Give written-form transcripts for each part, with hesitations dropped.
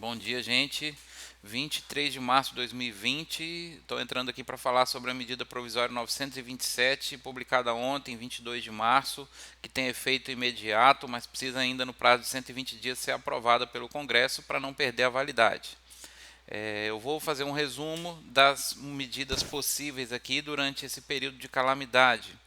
Bom dia, gente. 23 de março de 2020. Estou entrando aqui para falar sobre a medida provisória 927, publicada ontem, 22 de março, que tem efeito imediato, mas precisa ainda no prazo de 120 dias ser aprovada pelo Congresso para não perder a validade. Eu vou fazer um resumo das medidas possíveis aqui durante esse período de calamidade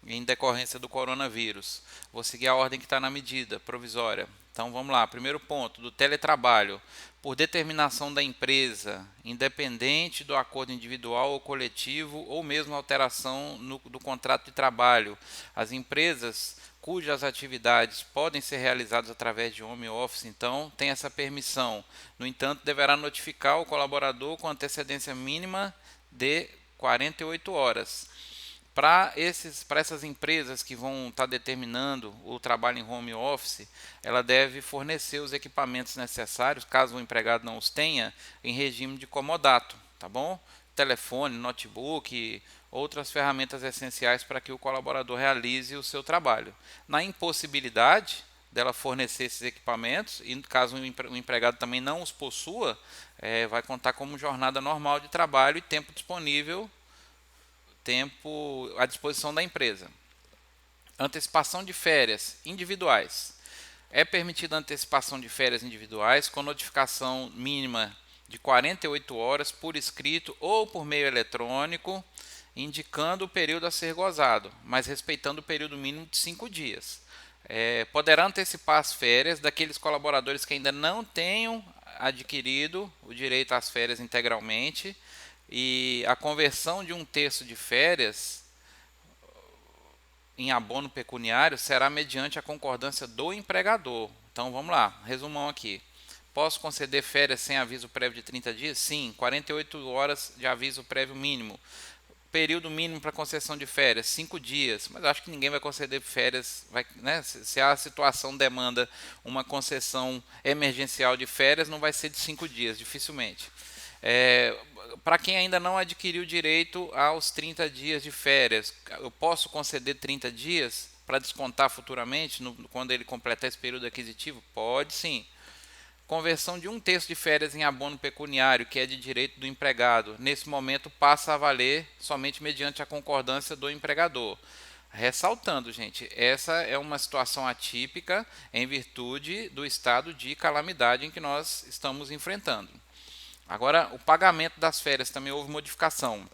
em decorrência do coronavírus. Vou seguir a ordem que está na medida provisória. Então vamos lá. Primeiro ponto, do teletrabalho. Por determinação da empresa, independente do acordo individual ou coletivo, ou mesmo alteração do contrato de trabalho, as empresas cujas atividades podem ser realizadas através de home office, então, tem essa permissão. No entanto, deverá notificar o colaborador com antecedência mínima de 48 horas. Para essas empresas que vão estar determinando o trabalho em home office, ela deve fornecer os equipamentos necessários, caso o empregado não os tenha, em regime de comodato, tá bom? Telefone, notebook, outras ferramentas essenciais para que o colaborador realize o seu trabalho. Na impossibilidade dela fornecer esses equipamentos, e caso o empregado também não os possua, vai contar como jornada normal de trabalho e tempo disponível, tempo à disposição da empresa. Antecipação de férias individuais. É permitida a antecipação de férias individuais com notificação mínima de 48 horas por escrito ou por meio eletrônico, indicando o período a ser gozado, mas respeitando o período mínimo de 5 dias. Poderá antecipar as férias daqueles colaboradores que ainda não tenham adquirido o direito às férias integralmente, e a conversão de um terço de férias em abono pecuniário será mediante a concordância do empregador. Então vamos lá, resumão aqui. Posso conceder férias sem aviso prévio de 30 dias? Sim, 48 horas de aviso prévio mínimo. Período mínimo para concessão de férias, 5 dias. Mas acho que ninguém vai conceder férias, né? Se a situação demanda uma concessão emergencial de férias, não vai ser de 5 dias, dificilmente. Para quem ainda não adquiriu direito aos 30 dias de férias, eu posso conceder 30 dias para descontar futuramente, quando ele completar esse período aquisitivo? Pode sim. Conversão de um terço de férias em abono pecuniário, que é de direito do empregado, nesse momento passa a valer somente mediante a concordância do empregador. Ressaltando, gente, essa é uma situação atípica em virtude do estado de calamidade em que nós estamos enfrentando. Agora, o pagamento das férias também houve modificação.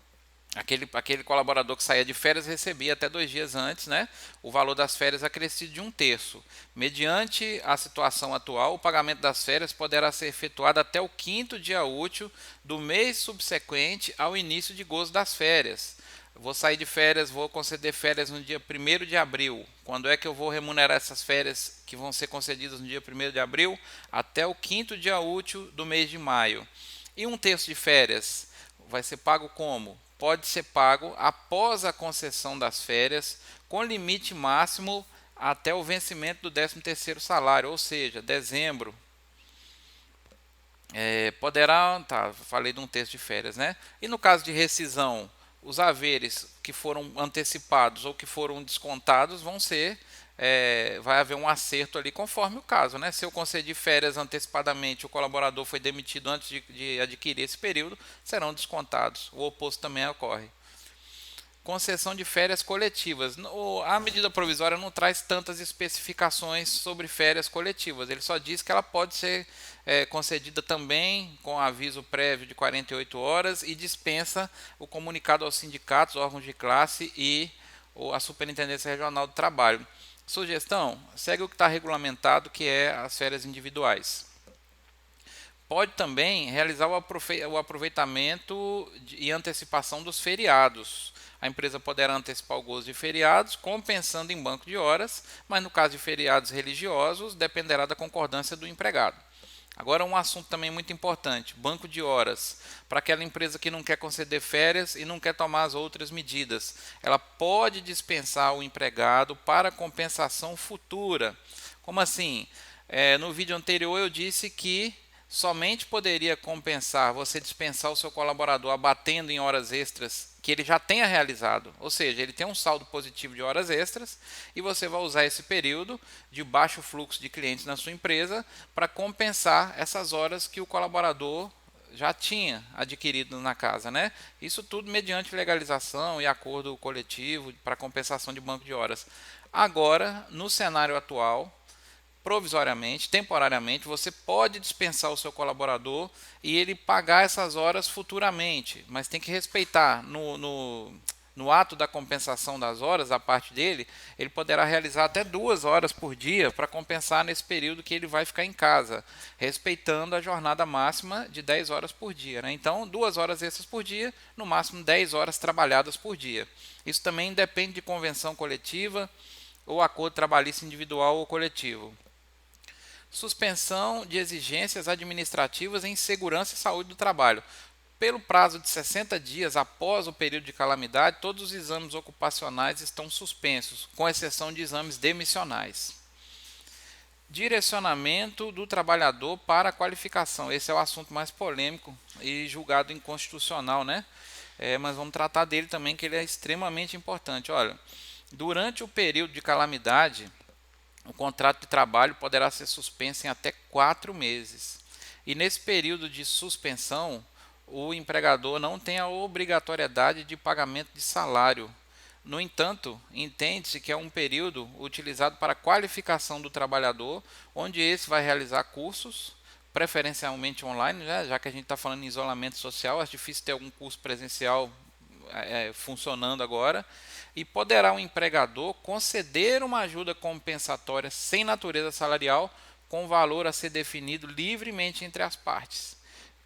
Aquele colaborador que saía de férias recebia até 2 dias antes, né, o valor das férias acrescido de um terço. Mediante a situação atual, o pagamento das férias poderá ser efetuado até o 5º dia útil do mês subsequente ao início de gozo das férias. Vou sair de férias, vou conceder férias no dia 1º de abril. Quando é que eu vou remunerar essas férias que vão ser concedidas no dia 1º de abril? Até o 5º dia útil do mês de maio. E um terço de férias vai ser pago como? Pode ser pago após a concessão das férias, com limite máximo até o vencimento do 13º salário, ou seja, dezembro. Falei de um terço de férias, né? E no caso de rescisão, os haveres que foram antecipados ou que foram descontados vai haver um acerto ali conforme o caso, né? Se eu concedi férias antecipadamente, o colaborador foi demitido antes de adquirir esse período, serão descontados. O oposto também ocorre. Concessão de férias coletivas. A medida provisória não traz tantas especificações sobre férias coletivas. Ele só diz que ela pode ser concedida também com aviso prévio de 48 horas e dispensa o comunicado aos sindicatos, órgãos de classe e a Superintendência Regional do Trabalho. Sugestão: segue o que está regulamentado, que é as férias individuais. Pode também realizar o aproveitamento e antecipação dos feriados. A empresa poderá antecipar o gozo de feriados, compensando em banco de horas, mas no caso de feriados religiosos, dependerá da concordância do empregado. Agora, um assunto também muito importante: banco de horas. Para aquela empresa que não quer conceder férias e não quer tomar as outras medidas, ela pode dispensar o empregado para compensação futura. Como assim? No vídeo anterior eu disse que somente poderia compensar você dispensar o seu colaborador abatendo em horas extras que ele já tenha realizado, ou seja, ele tem um saldo positivo de horas extras e você vai usar esse período de baixo fluxo de clientes na sua empresa para compensar essas horas que o colaborador já tinha adquirido na casa, né? Isso tudo mediante legalização e acordo coletivo para compensação de banco de horas. Agora, no cenário atual, provisoriamente, temporariamente, você pode dispensar o seu colaborador e ele pagar essas horas futuramente, mas tem que respeitar no ato da compensação das horas, a parte dele, ele poderá realizar até 2 horas por dia para compensar nesse período que ele vai ficar em casa, respeitando a jornada máxima de 10 horas por dia, né? Então, 2 horas extras por dia, no máximo 10 horas trabalhadas por dia. Isso também depende de convenção coletiva ou acordo trabalhista individual ou coletivo. Suspensão de exigências administrativas em segurança e saúde do trabalho. Pelo prazo de 60 dias após o período de calamidade, todos os exames ocupacionais estão suspensos, com exceção de exames demissionais. Direcionamento do trabalhador para a qualificação. Esse é o assunto mais polêmico e julgado inconstitucional, né? Mas vamos tratar dele também, que ele é extremamente importante. Olha, durante o período de calamidade, o contrato de trabalho poderá ser suspenso em até 4 meses. E nesse período de suspensão, o empregador não tem a obrigatoriedade de pagamento de salário. No entanto, entende-se que é um período utilizado para a qualificação do trabalhador, onde esse vai realizar cursos, preferencialmente online, né? Já que a gente está falando em isolamento social, é difícil ter algum curso presencial funcionando agora, e poderá o empregador conceder uma ajuda compensatória sem natureza salarial com valor a ser definido livremente entre as partes.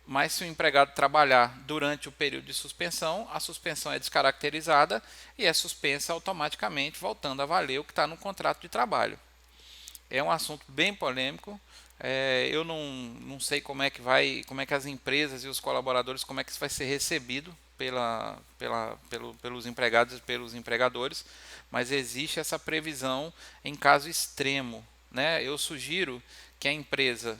Mas se o empregado trabalhar durante o período de suspensão, a suspensão é descaracterizada e é suspensa automaticamente, voltando a valer o que está no contrato de trabalho. É um assunto bem polêmico. Eu não sei como é que as empresas e os colaboradores, como é que isso vai ser recebido pelos empregados e pelos empregadores, mas existe essa previsão em caso extremo, né? Eu sugiro que a empresa,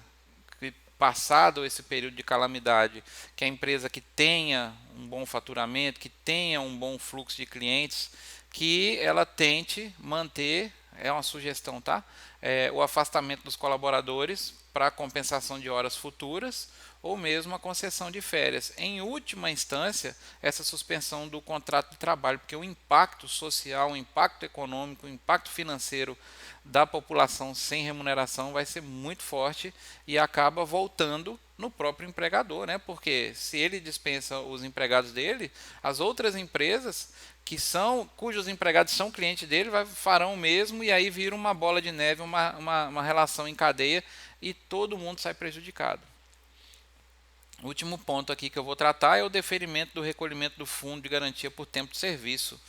que passado esse período de calamidade, que a empresa que tenha um bom faturamento, que tenha um bom fluxo de clientes, que ela tente manter, é uma sugestão, tá? O afastamento dos colaboradores para compensação de horas futuras ou mesmo a concessão de férias. Em última instância, essa suspensão do contrato de trabalho, porque o impacto social, o impacto econômico, o impacto financeiro da população sem remuneração vai ser muito forte e acaba voltando no próprio empregador, né? Porque se ele dispensa os empregados dele, as outras empresas cujos empregados são clientes dele farão o mesmo e aí vira uma bola de neve, uma relação em cadeia e todo mundo sai prejudicado. O último ponto aqui que eu vou tratar é o deferimento do recolhimento do fundo de garantia por tempo de serviço.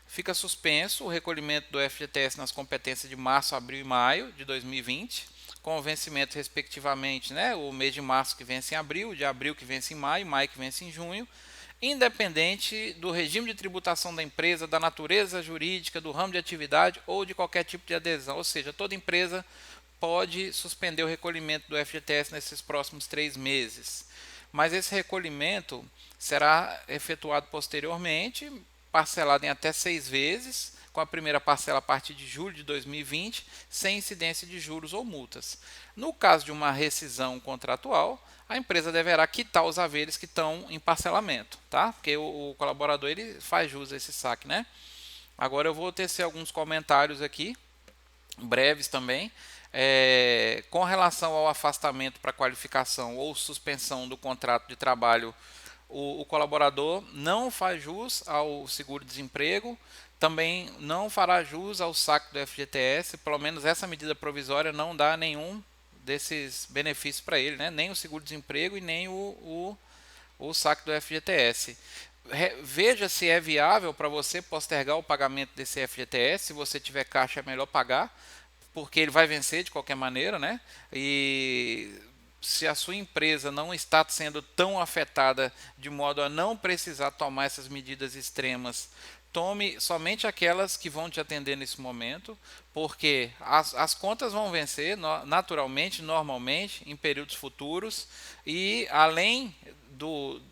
Fica suspenso o recolhimento do FGTS nas competências de março, abril e maio de 2020, com o vencimento respectivamente, né, o mês de março que vence em abril, de abril que vence em maio, maio que vence em junho, independente do regime de tributação da empresa, da natureza jurídica, do ramo de atividade ou de qualquer tipo de adesão. Ou seja, toda empresa pode suspender o recolhimento do FGTS nesses próximos 3 meses. Mas esse recolhimento será efetuado posteriormente, parcelado em até 6 vezes, com a primeira parcela a partir de julho de 2020, sem incidência de juros ou multas. No caso de uma rescisão contratual, a empresa deverá quitar os haveres que estão em parcelamento, tá? Porque o colaborador ele faz jus a esse saque, né? Agora eu vou tecer alguns comentários aqui, breves também. Com relação ao afastamento para qualificação ou suspensão do contrato de trabalho, o colaborador não faz jus ao seguro-desemprego, também não fará jus ao saque do FGTS, pelo menos essa medida provisória não dá nenhum desses benefícios para ele, né? Nem o seguro-desemprego e nem o saque do FGTS. Veja se é viável para você postergar o pagamento desse FGTS. Se você tiver caixa, é melhor pagar, porque ele vai vencer de qualquer maneira, né? E se a sua empresa não está sendo tão afetada de modo a não precisar tomar essas medidas extremas, tome somente aquelas que vão te atender nesse momento, porque as contas vão vencer naturalmente, normalmente, em períodos futuros, e além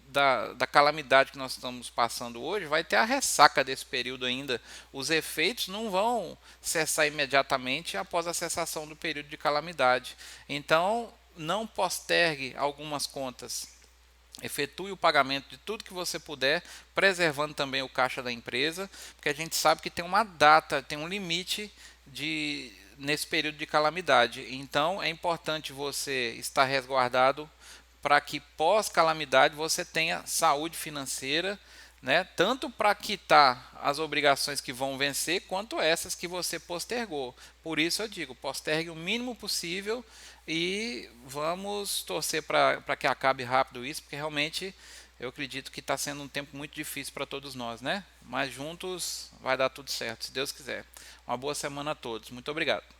da calamidade que nós estamos passando hoje, vai ter a ressaca desse período ainda. Os efeitos não vão cessar imediatamente após a cessação do período de calamidade. Então, não postergue algumas contas. Efetue o pagamento de tudo que você puder, preservando também o caixa da empresa, porque a gente sabe que tem uma data, tem um limite nesse período de calamidade. Então, é importante você estar resguardado para que pós-calamidade você tenha saúde financeira, né? Tanto para quitar as obrigações que vão vencer, quanto essas que você postergou. Por isso eu digo, postergue o mínimo possível e vamos torcer para que acabe rápido isso, porque realmente eu acredito que está sendo um tempo muito difícil para todos nós, né? Mas juntos vai dar tudo certo, se Deus quiser. Uma boa semana a todos. Muito obrigado.